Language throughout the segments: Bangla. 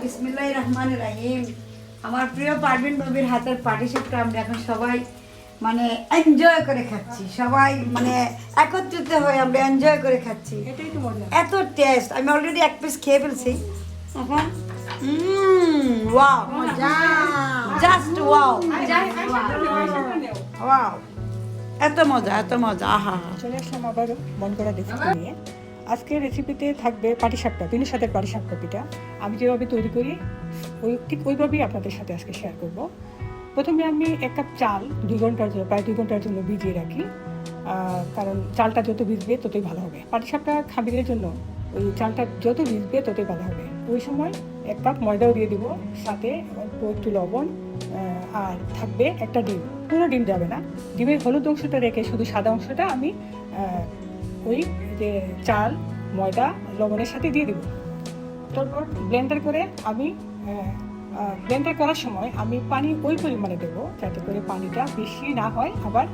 বিসমিল্লাহির রহমানির রহিম। আমার প্রিয় পারভিন ভাবির হাতের পাটিসাপটা আমরা এখন সবাই মানে এনজয় করে খাচ্ছি, সবাই মানে একত্রিত হয়ে আমরা এনজয় করে খাচ্ছি। এটাই তো মজা। এত টেস্ট, আমি অলরেডি এক পিস খেয়ে ফেলছি এখন। ওয়াও, জাস্ট ওয়াও ওয়াও, এত মজা এত মজা, আহা। চলে আসলাম আবার মন করা রেসিপি নিয়ে। আজকের রেসিপিতে থাকবে পাটিসাপটা, বিনু সাথে পাটিসাপটা পিঠা। আমি যেভাবে তৈরি করি ঠিক ওইভাবেই আপনাদের সাথে আজকে শেয়ার করব। প্রথমে আমি 1 কাপ চাল 2 ঘন্টার জন্য, প্রায় 2 ঘন্টার জন্য ভিজিয়ে রাখি, কারণ চালটা যত ভিজবে ততই ভালো হবে। পাটিসাপটা খাবিরের জন্য ওই চালটা যত ভিজবে ততই ভালো হবে। ওই সময় 1 কাপ ময়দাও দিয়ে দিব, সাথে অল্প একটু লবণ, আর থাকবে একটা ডিম। পুরো ডিম যাবে না, ডিমের হলুদ অংশটা রেখে শুধু সাদা অংশটা আমি ওই যে চাল ময়দা লবণের সাথে দিয়ে দিব। তারপর ব্লেন্ডার করে আমি ব্লেন্ডার করার সময় আমি পানি ওই পরিমাণে দেবো যাতে করে পানিটা বেশি না হয় আবার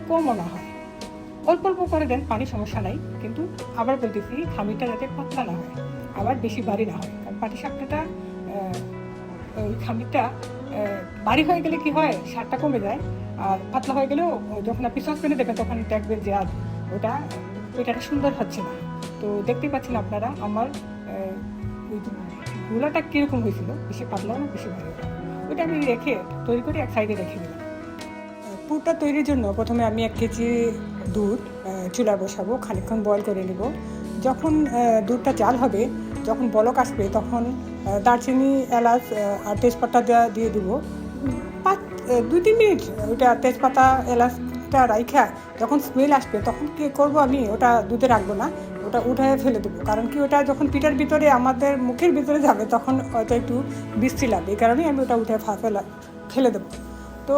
কমও না হয়। অল্প অল্প করে দেন পানি, সমস্যা নাই, কিন্তু আবার বলতেছি খামিরটা যাতে পাতলা না হয় আবার বেশি ভারী না হয়। কারণ পাটিসাপটাটা ওই খামিরটা ভারী হয়ে গেলে কি হয়, স্বাদটা কমে যায়। আর পাতলা হয়ে গেলেও যখন আপনি সসপ্যানে দেবেন তখন দেখবেন যে আর ওটা পিঠাটা সুন্দর হচ্ছে না। তো দেখতে পাচ্ছেন আপনারা আমার ওই গুলাটা কীরকম হয়েছিল, বেশি পাতলাও না বেশি ভারী না। ওইটা আমি রেখে তৈরি করে এক সাইডে রেখে দিলাম। পুরটা তৈরির জন্য প্রথমে আমি 1 কেজি দুধ চুলা বসাবো, খানিকক্ষণ বয়েল করে নেব। যখন দুধটা জাল হবে, যখন বলক আসবে, তখন দারচিনি এলাচ আর তেজপাতা দিয়ে দেবো। 2-3 মিনিট ওইটা তেজপাতা এলাচটা রাইখা যখন স্মেল আসবে তখন কী করবো, আমি ওটা দুধে রাখবো না, ওটা উঠে ফেলে দেবো। কারণ কি, ওটা যখন পিঠার ভিতরে আমাদের মুখের ভিতরে যাবে তখন হয়তো একটু বিশ্রী লাগবে, এই কারণেই আমি ওটা উঠে ফেলে দেবো। তো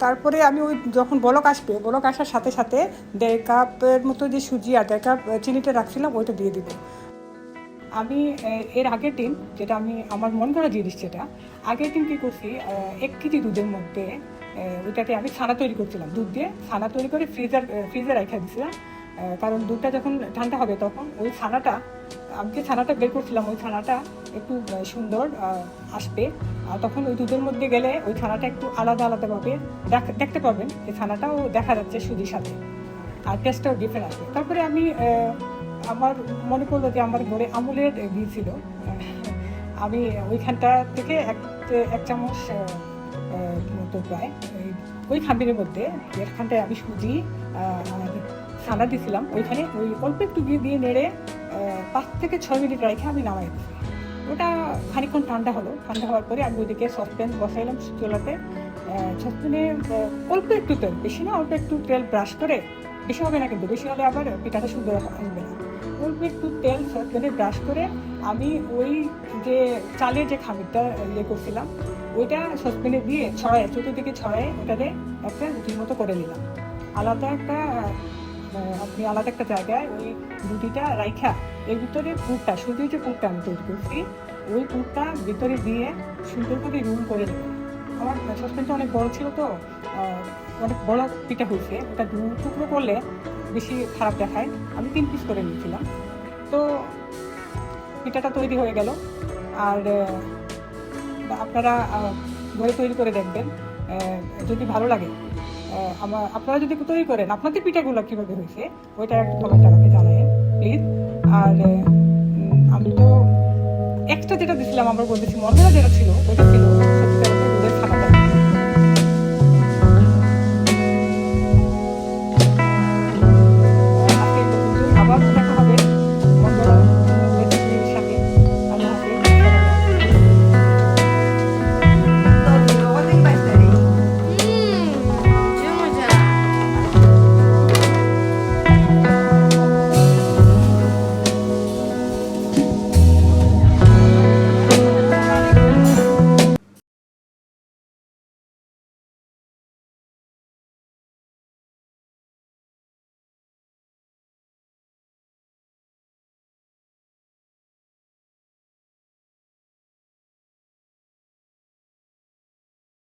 তারপরে আমি ওই যখন বলক আসবে, বলক আসার সাথে সাথে 1.5 কাপের মতো যে সুজি আর 1.5 কাপ চিনিটা রাখছিলাম ওইটা দিয়ে দিব। আমি এর আগের দিন, যেটা আমি আমার মন করা জিনিস, যেটা আগের দিন কী করছি, 1 কেজি দুধের মধ্যে ওইটাতে আমি ছানা তৈরি করছিলাম। দুধ দিয়ে ছানা তৈরি করে ফ্রিজে রেখে দিয়েছিলাম। কারণ দুধটা যখন ঠান্ডা হবে তখন ওই ছানাটা, আমি যে ছানাটা বের করছিলাম ওই ছানাটা একটু সুন্দর আসবে। আর তখন ওই দুধের মধ্যে গেলে ওই ছানাটা একটু আলাদা আলাদাভাবে দেখতে পাবেন, এই ছানাটাও দেখা যাচ্ছে সুজির সাথে, আর টেস্টটাও ডিফারেন্ট আসবে। তারপরে আমি আমার মনে পড়লো যে আমার ঘরে আমুলের ঘি ছিল, আমি ওইখানটা থেকে এক চামচ মতো প্রায় ওই খামিরের মধ্যে, যেখানটায় আমি সুজি আর ছানা দিয়েছিলাম, ওইখানে ওই অল্প একটু ঘি দিয়ে নেড়ে 5 থেকে 6 মিনিট রেখে আমি নামাই দিচ্ছি। ওটা খানিকক্ষণ ঠান্ডা হলো, ঠান্ডা হওয়ার পরে আমি ওইদিকে সসপ্যান বসাইলাম চুলাতে। সসপ্যানে অল্প একটু তেল, বেশি না, অল্প একটু তেল ব্রাশ করে, বেশি হবে না কিন্তু, বেশি হলে আবার পিঠাটা সুন্দর আসবে না। অল্প একটু তেল সসপ্যানে ব্রাশ করে আমি ওই যে চালের যে খামিরটা করছিলাম ওইটা সসপ্যানে দিয়ে ছড়ায়, চতুর্দিকে ছড়ায় ওটাতে একটা রুটির মতো করে নিলাম। আপনি আলাদা একটা জায়গায় ওই রুটিটা রাইখা এর ভিতরে পুরটা, সুজির যে পুরটা আমি তৈরি করছি ওই পুরটা ভিতরে দিয়ে সুন্দর করে রোল করে নেবেন। আমার সসপ্যানটা অনেক বড় ছিল, তো অনেক বড় পিঠা হয়েছে, ওটা 2 টুকরো করলে বেশি খারাপ দেখায়, আমি 3 পিস করে নিয়েছিলাম। তো পিঠাটা তৈরি হয়ে গেল। আর আপনারা ঘরে তৈরি করে দেখবেন, যদি ভালো লাগে, আপনারা যদি তৈরি করেন আপনাদের পিঠাগুলো কীভাবে হয়েছে ওইটা একটু কমেন্টে আমাকে জানাবেন প্লিজ। আর আমি তো এক্সট্রা যেটা দিয়েছিলাম, আমরা বলতেছি মশলা যেটা ছিল ওইটা ছিল সত্যি